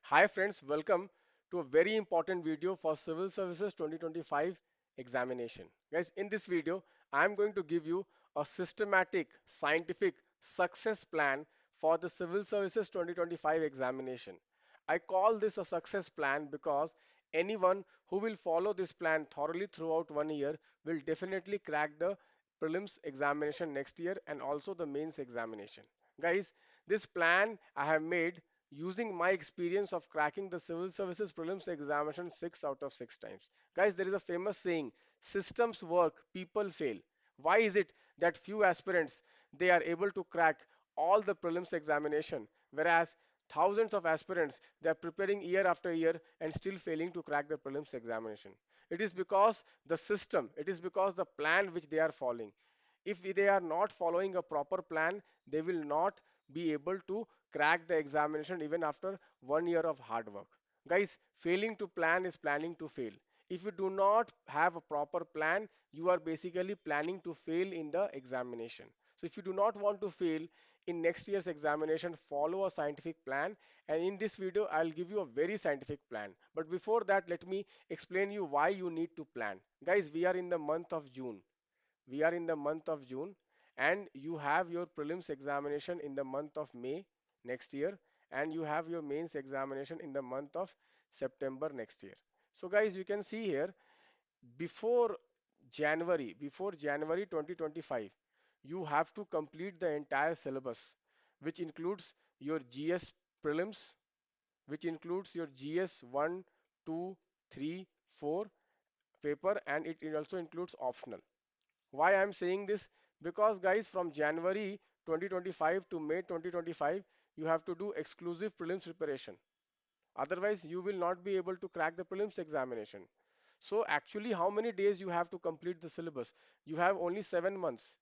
Hi friends, welcome to a very important video for Civil Services 2025 examination. Guys, in this video, I am going to give you a systematic, scientific success plan for the Civil Services 2025 examination. I call this a success plan because anyone who will follow this plan thoroughly throughout 1 year will definitely crack the prelims examination next year and also the mains examination. Guys, this plan I have made using my experience of cracking the civil services prelims examination 6 out of 6 times. Guys, there is a famous saying, systems work, people fail. Why is it that few aspirants they are able to crack all the prelims examination, whereas thousands of aspirants they are preparing year after year and still failing to crack the prelims examination? It is because the system, it is because the plan which they are following. If they are not following a proper plan, they will not be able to crack the examination even after 1 year of hard work. Guys, failing to plan is planning to fail. If you do not have a proper plan, you are basically planning to fail in the examination. So if you do not want to fail in next year's examination, follow a scientific plan. And in this video, I'll give you a very scientific plan. But before that, let me explain you why you need to plan. Guys, we are in the month of June. We are in the month of June and you have your prelims examination in the month of May next year and you have your mains examination in the month of September next year. So guys, you can see here before January 2025, you have to complete the entire syllabus, which includes your GS prelims, which includes your GS 1, 2, 3, 4 paper, and it also includes optional. Why I'm saying this? Because guys, from January 2025 to May 2025, you have to do exclusive prelims preparation. Otherwise, you will not be able to crack the prelims examination. So actually, how many days you have to complete the syllabus? You have only 7 months.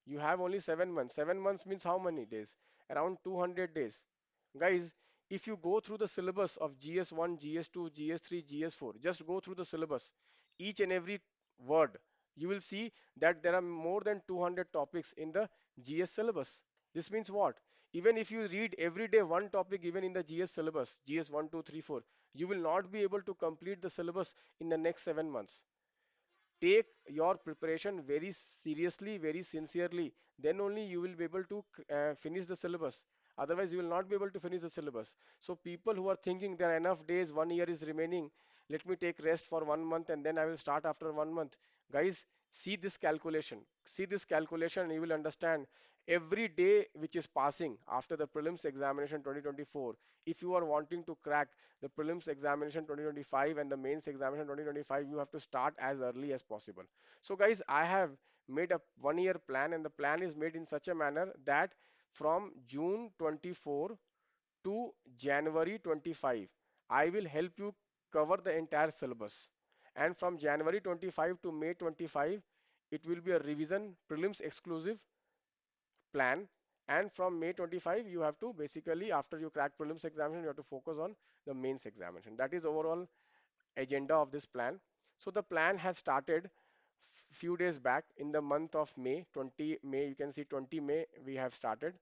You have only 7 months. 7 months means how many days? Around 200 days. Guys, if you go through the syllabus of GS1, GS2, GS3, GS4, just go through the syllabus, each and every word, you will see that there are more than 200 topics in the GS syllabus. This means what? Even if you read every day one topic even in the GS syllabus, GS 1, 2, 3, 4, you will not be able to complete the syllabus in the next 7 months. Take your preparation very seriously, very sincerely, then only you will be able to finish the syllabus. Otherwise, you will not be able to finish the syllabus. So people who are thinking there are enough days, 1 year is remaining, let me take rest for 1 month and then I will start after 1 month. Guys, see this calculation. See this calculation, you will understand every day which is passing after the prelims examination 2024. If you are wanting to crack the prelims examination 2025 and the mains examination 2025, you have to start as early as possible. So guys, I have made a 1 year plan and the plan is made in such a manner that from June 24 to January 25, I will help you cover the entire syllabus. And from January 25 to May 25, it will be a revision prelims exclusive plan. And from May 25, you have to basically, after you crack prelims examination, you have to focus on the mains examination. That is overall agenda of this plan. So the plan has started few days back in the month of May, 20 May, you can see 20 May we have started.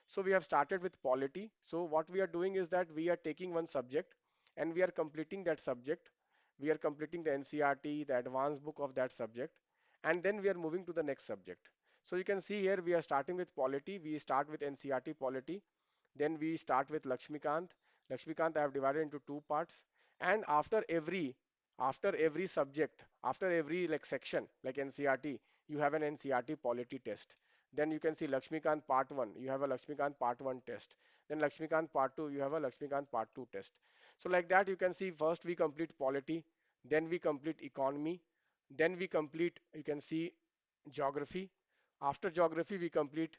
So we have started with polity. So what we are doing is that we are taking one subject and we are completing that subject. We are completing the NCERT, the advanced book of that subject, and then we are moving to the next subject. So you can see here we are starting with polity. We start with NCERT polity. Then we start with Lakshmikant. Lakshmikant I have divided into two parts. And after every subject, after every like section like NCERT, you have an NCERT polity test. Then you can see Lakshmikant part 1, you have a Lakshmikant part 1 test. Then Lakshmikant part 2, you have a Lakshmikant part 2 test. So like that you can see first we complete polity, then we complete economy, then we complete, you can see, geography. After geography we complete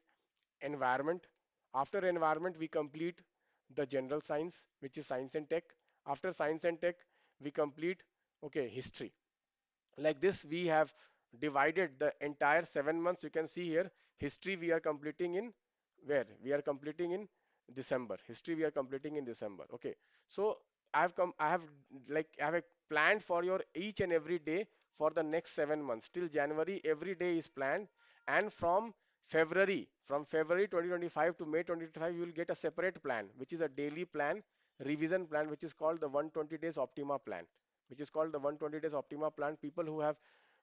environment. After environment we complete the general science, which is science and tech. After science and tech we complete, okay, history. Like this we have divided the entire 7 months. You can see here history we are completing in where we are completing in December. History we are completing in December. Okay, so I have planned for your each and every day for the next 7 months till January. Every day is planned, and from February 2025 to May 2025 you will get a separate plan which is a daily plan revision plan, which is called the 120 days Optima plan, which is called the 120 days Optima plan. People who have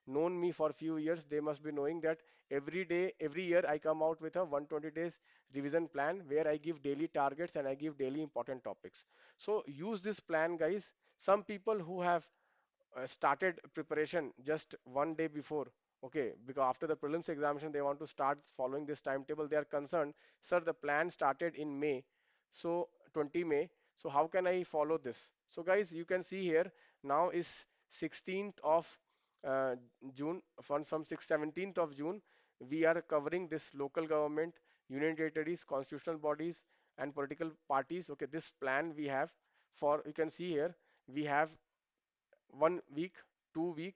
known me for a few years, they must be knowing that every day, every year, I come out with a 120 days revision plan where I give daily targets and I give daily important topics. So use this plan, guys. Some people who have started preparation just one day before, okay, because after the prelims examination they want to start following this timetable, they are concerned, sir, the plan started in May, so 20 May, so how can I follow this? So guys, you can see here, now is 16th of uh, June, from 6 17th of June, we are covering this local government, union territories, constitutional bodies, and political parties. Okay, this plan we have for, you can see here, we have 1 week, 2 week,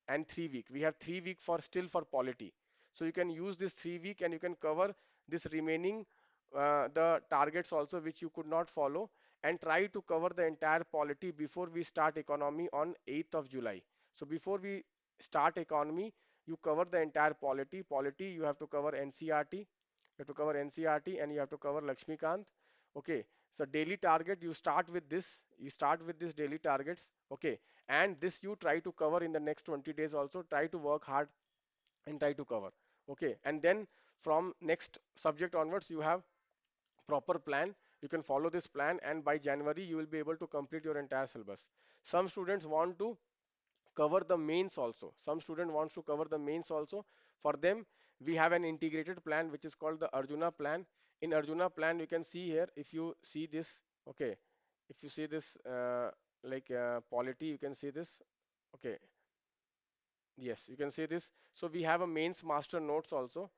and 3 week. We have 3 week for still for polity. So you can use this 3 week and you can cover this remaining the targets also which you could not follow, and try to cover the entire polity before we start economy on 8th of July. So before we start economy, you cover the entire polity. Polity you have to cover NCRT, you have to cover NCRT, and you have to cover Lakshmikant. Okay, so daily target, you start with this, you start with this daily targets. Okay, and this you try to cover in the next 20 days also, try to work hard and try to cover. Okay, and then from next subject onwards you have proper plan, you can follow this plan, and by January you will be able to complete your entire syllabus. Some students want to cover the mains also, some student wants to cover the mains also. For them we have an integrated plan which is called the Arjuna plan. In Arjuna plan, you can see here, if you see this, okay, if you see this polity, you can see this. Okay, yes, you can see this. So we have a mains master notes also.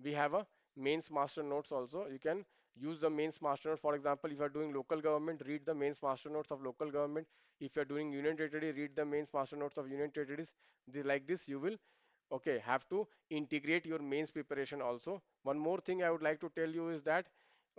We have a mains master notes also. You can use the mains master note. For example, if you are doing local government, read the mains master notes of local government. If you are doing union territory, read the mains master notes of union territories. Like this, you will, okay, have to integrate your mains preparation also. One more thing I would like to tell you is that,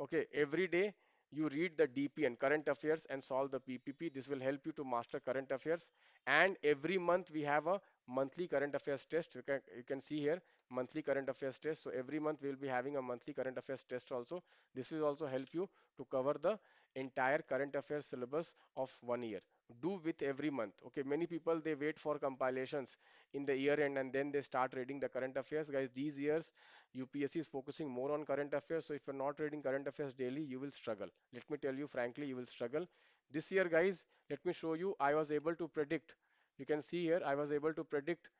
okay, every day you read the DPN, current affairs, and solve the PPP. This will help you to master current affairs. And every month we have a monthly current affairs test. You can see here, monthly current affairs test. So every month we will be having a monthly current affairs test also. This will also help you to cover the entire current affairs syllabus of 1 year. Do with every month. Okay, many people, they wait for compilations in the year end and then they start reading the current affairs. Guys, these years UPSC is focusing more on current affairs. So if you're not reading current affairs daily, you will struggle. Let me tell you frankly, you will struggle. This year, guys, let me show you. I was able to predict. You can see here, I was able to predict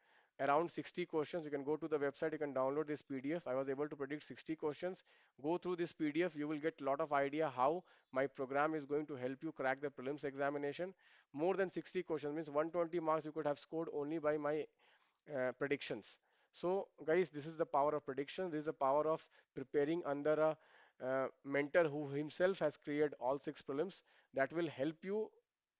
around 60 questions. You can go to the website, you can download this PDF. I was able to predict 60 questions. Go through this PDF, you will get a lot of idea how my program is going to help you crack the prelims examination. More than 60 questions means 120 marks you could have scored only by my predictions. So guys, this is the power of prediction. This is the power of preparing under a mentor who himself has cleared all 6 prelims. That will help you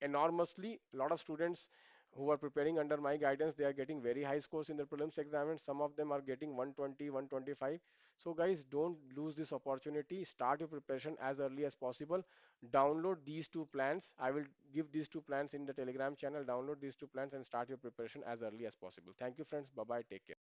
enormously. A lot of students who are preparing under my guidance, they are getting very high scores in their prelims exam, and some of them are getting 120, 125. So guys, don't lose this opportunity. Start your preparation as early as possible. Download these 2 plans. I will give these 2 plans in the Telegram channel. Download these 2 plans and start your preparation as early as possible. Thank you, friends. Bye bye. Take care.